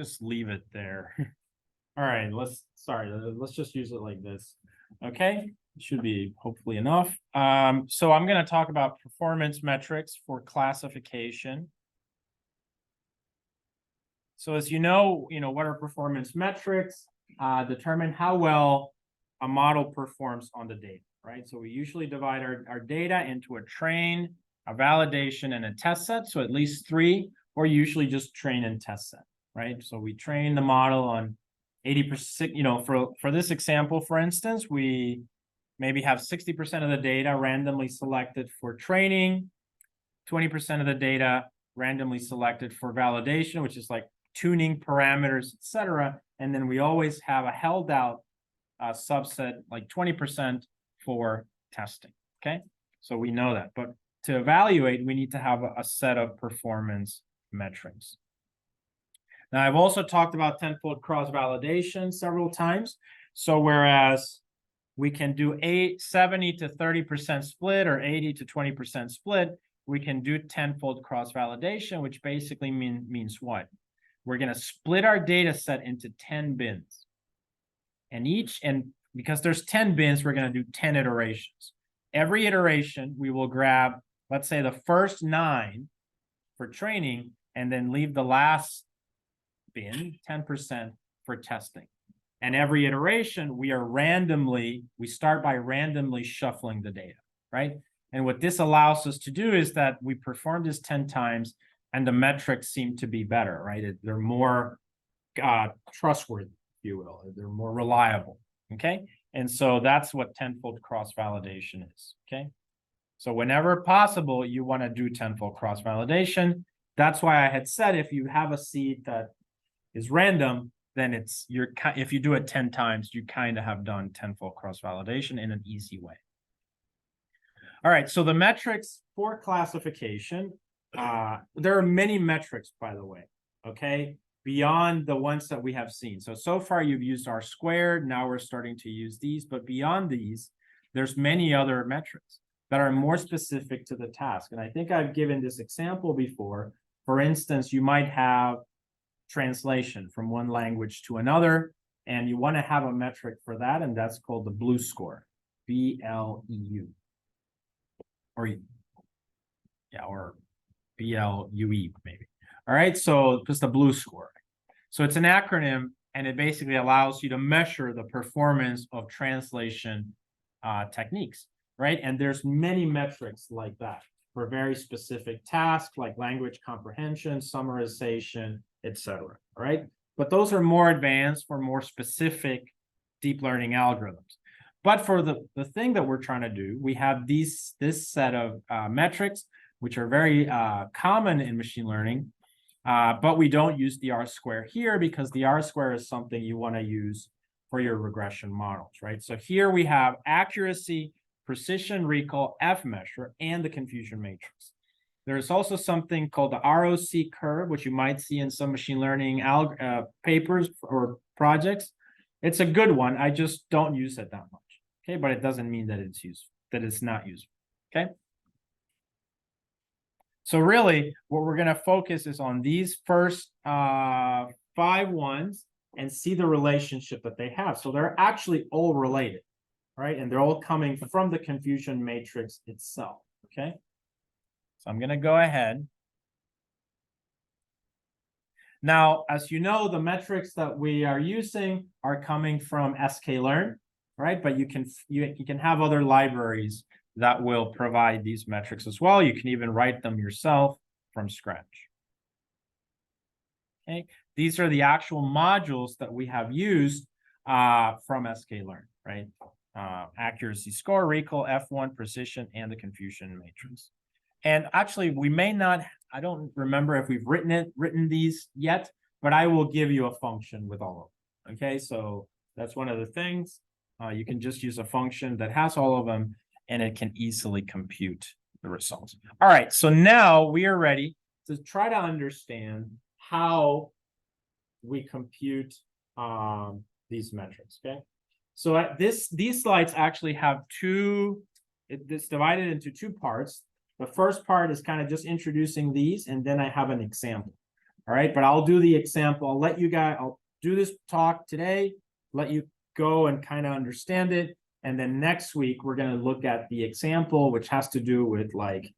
just leave it there. All right, let's just use it like this. Okay, should be hopefully enough. So I'm going to talk about performance metrics for classification. So as you know, what are performance metrics? Determine how well a model performs on the data, right? So we usually divide our data into a train, a validation, and a test set. So at least 3, or usually just train and test set, right? So we train the model on 80%, for this example, for instance, we maybe have 60% of the data randomly selected for training, 20% of the data randomly selected for validation, which is like tuning parameters, etc. And then we always have a held out subset, like 20% for testing, okay? So we know that, but to evaluate, we need to have a set of performance metrics. Now, I've also talked about tenfold cross-validation several times. So whereas we can do 70 to 30% split or 80 to 20% split, we can do tenfold cross-validation, which basically means what? We're going to split our data set into 10 bins. And because there's 10 bins, we're going to do 10 iterations. Every iteration, we will grab, let's say, the first 9 for training, and then leave the last bin, 10%, for testing. And every iteration, we start by randomly shuffling the data, right? And what this allows us to do is that we perform this 10 times, and the metrics seem to be better, right? They're more trustworthy, if you will. They're more reliable, okay? And so that's what tenfold cross-validation is, okay? So whenever possible, you want to do tenfold cross-validation. That's why I had said if you have a seed that is random, then if you do it 10 times, you kind of have done tenfold cross-validation in an easy way. All right, so the metrics for classification, there are many metrics, by the way, okay, beyond the ones that we have seen. So far you've used R², now we're starting to use these, but beyond these, there's many other metrics that are more specific to the task. And I think I've given this example before. For instance, you might have translation from one language to another, and you want to have a metric for that, and that's called the BLEU score, B-L-E-U, or B-L-U-E maybe. All right, so just the BLEU score. So it's an acronym, and it basically allows you to measure the performance of translation techniques, right? And there's many metrics like that for very specific tasks, like language comprehension, summarization, etc. All right, but those are more advanced for more specific deep learning algorithms. But for the thing that we're trying to do, we have this set of metrics, which are very common in machine learning, but we don't use the R² here because the R² is something you want to use for your regression models, right? So here we have accuracy, precision, recall, f-measure, and the confusion matrix. There's also something called the ROC curve, which you might see in some machine learning papers or projects. It's a good one. I just don't use it that much, okay? But it doesn't mean that it's useful, that it's not useful, okay? So really, what we're going to focus is on these first 5 ones and see the relationship that they have. So they're actually all related, right? And they're all coming from the confusion matrix itself, okay? So I'm going to go ahead. Now, as you know, the metrics that we are using are coming from sklearn, right? But you can have other libraries that will provide these metrics as well. You can even write them yourself from scratch. Okay, these are the actual modules that we have used from sklearn, right? Accuracy score, recall, F1, precision, and the confusion matrix. And actually, we may not, I don't remember if we've written these yet, but I will give you a function with all of them. Okay, so that's one of the things. You can just use a function that has all of them, and it can easily compute the results. All right, so now we are ready to try to understand how we compute these metrics, okay? So these slides actually have it's divided into 2 parts. The first part is kind of just introducing these, and then I have an example. All right, but I'll do the example. I'll let you guys, I'll do this talk today, let you go and kind of understand it. And then next week, we're going to look at the example, which has to do with like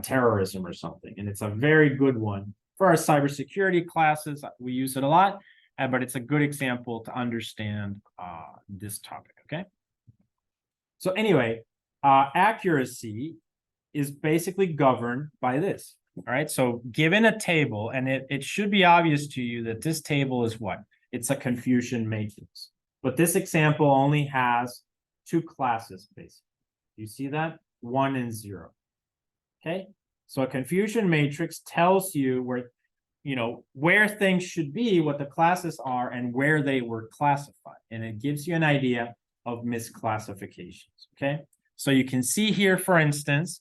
terrorism or something. And it's a very good one for our cybersecurity classes. We use it a lot, but it's a good example to understand this topic, okay? So anyway, accuracy is basically governed by this. All right, so given a table, and it should be obvious to you that this table is what? It's a confusion matrix. But this example only has two classes, basically. You see that? 1 and 0. Okay, so a confusion matrix tells you where things should be, what the classes are, and where they were classified. And it gives you an idea of misclassifications. Okay, so you can see here, for instance,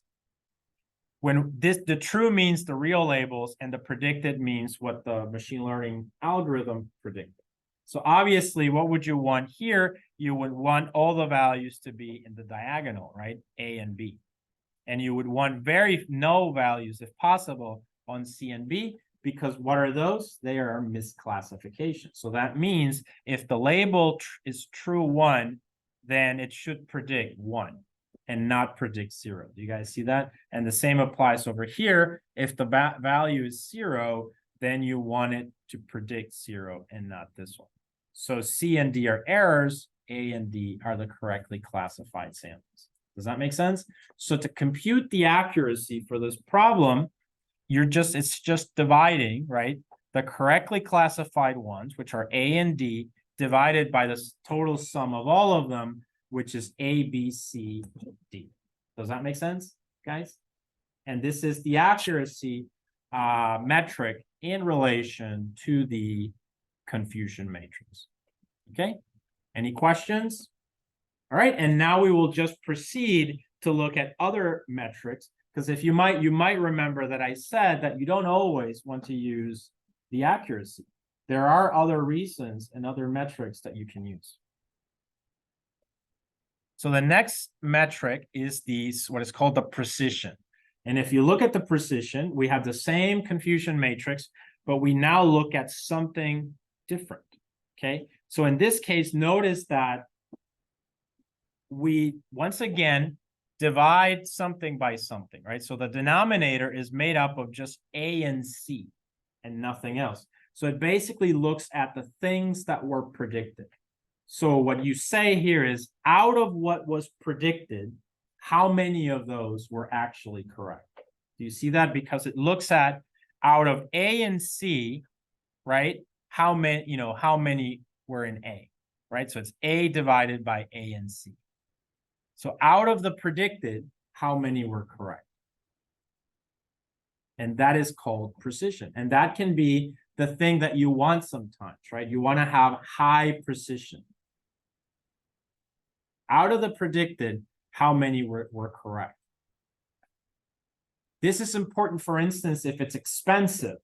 when the true means the real labels and the predicted means what the machine learning algorithm predicted. So obviously, what would you want here? You would want all the values to be in the diagonal, right? A and B. And you would want no values, if possible, on C and B, because what are those? They are misclassifications. So that means if the label is true 1, then it should predict 1. And not predict 0. Do you guys see that? And the same applies over here. If the value is 0, then you want it to predict 0 and not this one. So C and D are errors. A and D are the correctly classified samples. Does that make sense? So to compute the accuracy for this problem, it's just dividing, right? The correctly classified ones, which are A and D, divided by the total sum of all of them, which is A, B, C, D. Does that make sense, guys? And this is the accuracy metric in relation to the confusion matrix. Okay, any questions? All right, and now we will just proceed to look at other metrics, because if you might remember that I said that you don't always want to use the accuracy. There are other reasons and other metrics that you can use. So the next metric is what is called the precision. And if you look at the precision, we have the same confusion matrix, but we now look at something different, okay? So in this case, notice that we, once again, divide something by something, right? So the denominator is made up of just A and C and nothing else. So it basically looks at the things that were predicted. So what you say here is, out of what was predicted, how many of those were actually correct? Do you see that? Because it looks at, out of A and C, right? How many were in A, right? So it's A divided by A and C. So out of the predicted, how many were correct? And that is called precision. And that can be the thing that you want sometimes, right? You want to have high precision. Out of the predicted, how many were correct? This is important, for instance, if it's expensive,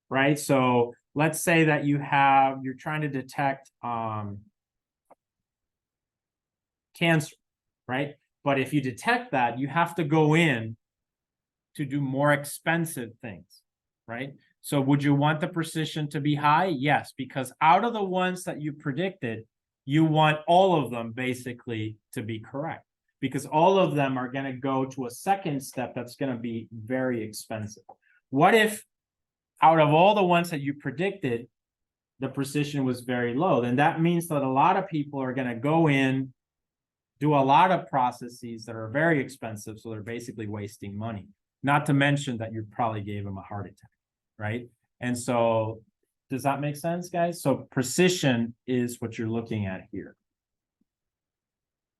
right? So let's say that you're trying to detect cancer, right? But if you detect that, you have to go in to do more expensive things, right? So would you want the precision to be high? Yes, because out of the ones that you predicted, you want all of them basically to be correct, because all of them are going to go to a second step that's going to be very expensive. What if out of all the ones that you predicted, the precision was very low? Then that means that a lot of people are going to go in, do a lot of processes that are very expensive, so they're basically wasting money. Not to mention that you probably gave them a heart attack, right? And so, does that make sense, guys? So precision is what you're looking at here.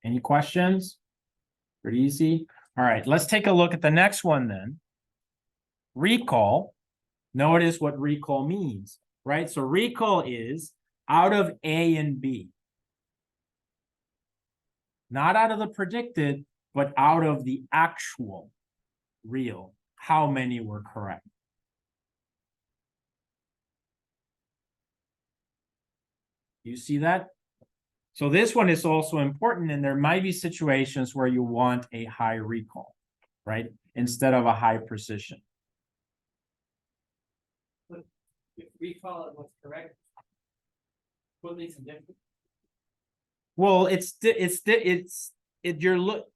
Any questions? Pretty easy. All right, let's take a look at the next one then. Recall. Notice what recall means, right? So recall is out of A and B. Not out of the predicted, but out of the actual, real. How many were correct? You see that? So this one is also important, and there might be situations where you want a high recall, right? Instead of a high precision. recall it what's correct? What makes it different? Well,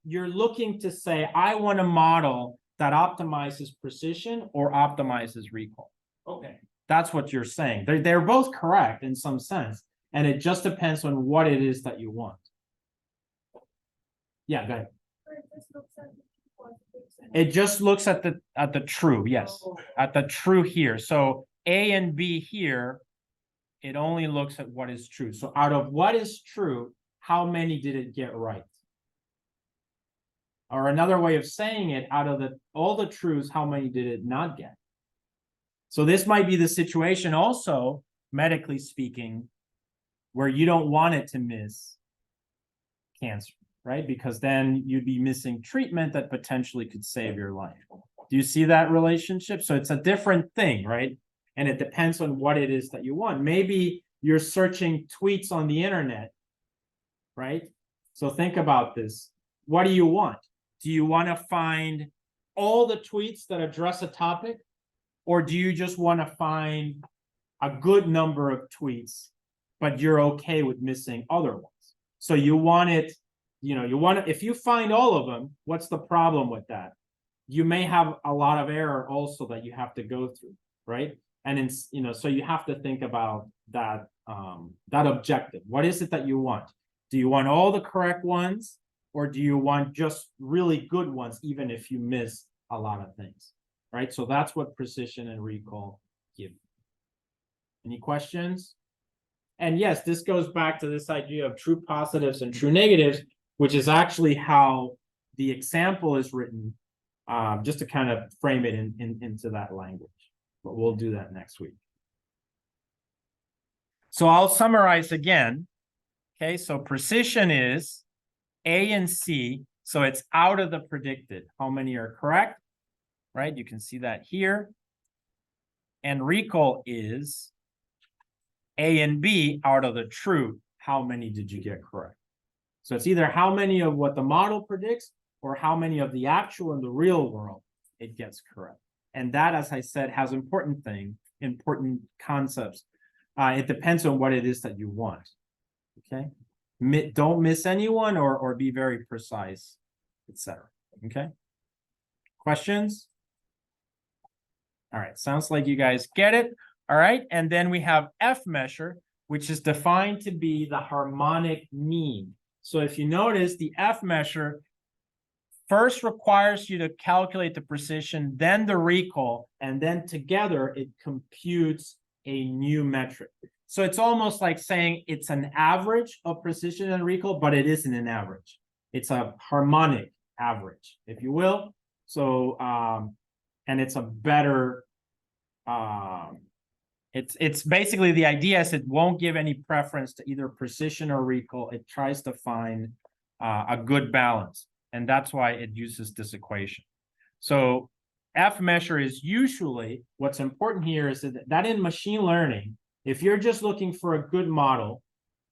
you're looking to say, I want a model that optimizes precision or optimizes recall. Okay. That's what you're saying. They're both correct in some sense, and it just depends on what it is that you want. Yeah, go ahead. It just looks at the true, yes, at the true here. So A and B here, it only looks at what is true. So out of what is true, how many did it get right? Or another way of saying it, out of all the truths, how many did it not get? So this might be the situation also, medically speaking, where you don't want it to miss cancer, right? Because then you'd be missing treatment that potentially could save your life. Do you see that relationship? So it's a different thing, right? And it depends on what it is that you want. Maybe you're searching tweets on the internet, right? So think about this. What do you want? Do you want to find all the tweets that address a topic? Or do you just want to find a good number of tweets, but you're okay with missing other ones? So you want it, if you find all of them, what's the problem with that? You may have a lot of error also that you have to go through, right? And so you have to think about that, that objective. What is it that you want? Do you want all the correct ones, or do you want just really good ones, even if you miss a lot of things, right? So that's what precision and recall give. Any questions? And yes, this goes back to this idea of true positives and true negatives, which is actually how the example is written, just to kind of frame it into that language. But we'll do that next week. So I'll summarize again. Okay, so precision is A and C. So it's out of the predicted. How many are correct? Right, you can see that here. And recall is A and B out of the true. How many did you get correct? So it's either how many of what the model predicts or how many of the actual in the real world it gets correct. And that, as I said, has important concepts. It depends on what it is that you want. Okay, don't miss anyone or be very precise, etc. Okay, questions? All right, sounds like you guys get it. All right, and then we have f-measure, which is defined to be the harmonic mean. So if you notice, the f-measure first requires you to calculate the precision, then the recall, and then together it computes a new metric. So it's almost like saying it's an average of precision and recall, but it isn't an average. It's a harmonic average, if you will. So, and it's a better, it's basically the idea is it won't give any preference to either precision or recall. It tries to find a good balance. And that's why it uses this equation. So f-measure is usually, what's important here is that in machine learning, if you're just looking for a good model,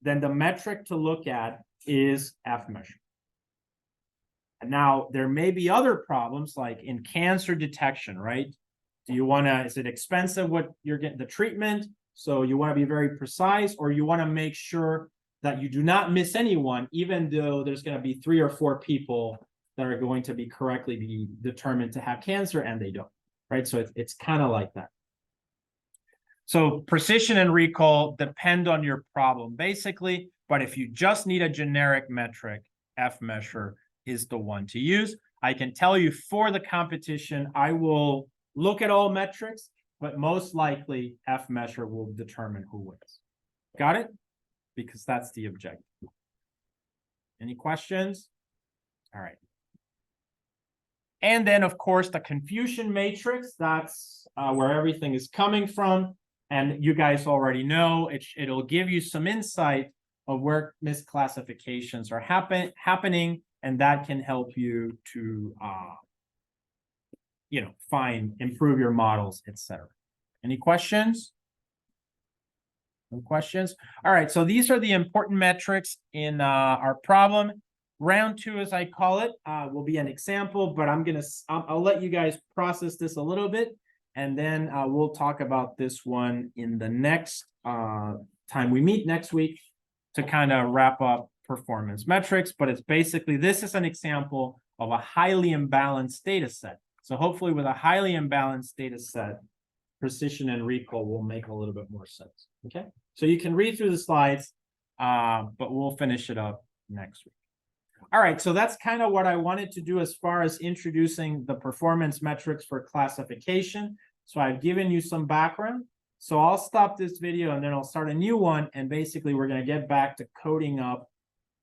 then the metric to look at is f-measure. And now there may be other problems like in cancer detection, right? Do you want to, is it expensive what you're getting the treatment? So you want to be very precise, or you want to make sure that you do not miss anyone, even though there's going to be 3 or 4 people that are going to be correctly determined to have cancer and they don't, right? So it's kind of like that. So precision and recall depend on your problem, basically. But if you just need a generic metric, f-measure is the one to use. I can tell you for the competition, I will look at all metrics, but most likely f-measure will determine who wins. Got it? Because that's the objective. Any questions? All right. And then, of course, the confusion matrix, that's where everything is coming from. And you guys already know, it'll give you some insight of where misclassifications are happening, and that can help you to, improve your models, etc. Any questions? No questions? All right, so these are the important metrics in our problem. Round 2, as I call it, will be an example, but I'll let you guys process this a little bit, And then we'll talk about this one in the next time we meet next week to kind of wrap up performance metrics. But it's basically, this is an example of a highly imbalanced data set. So hopefully with a highly imbalanced data set, precision and recall will make a little bit more sense. Okay, so you can read through the slides, but we'll finish it up next week. All right, so that's kind of what I wanted to do as far as introducing the performance metrics for classification. So I've given you some background. So I'll stop this video and then I'll start a new one. And basically, we're going to get back to coding up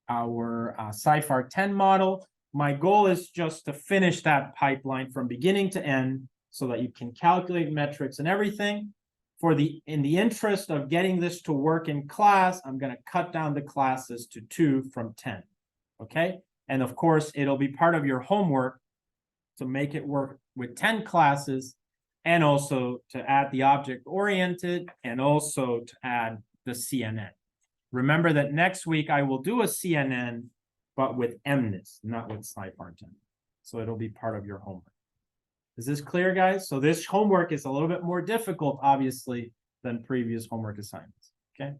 our CIFAR 10 model. My goal is just to finish that pipeline from beginning to end so that you can calculate metrics and everything. In the interest of getting this to work in class, I'm going to cut down the classes to 2 from 10. Okay, and of course, it'll be part of your homework to make it work with 10 classes and also to add the object-oriented and also to add the CNN. Remember that next week I will do a CNN, but with MNIST, not with CIFAR 10. So it'll be part of your homework. Is this clear, guys? So this homework is a little bit more difficult, obviously, than previous homework assignments. Okay.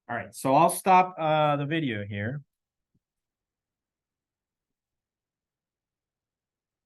All right, so I'll stop the video here.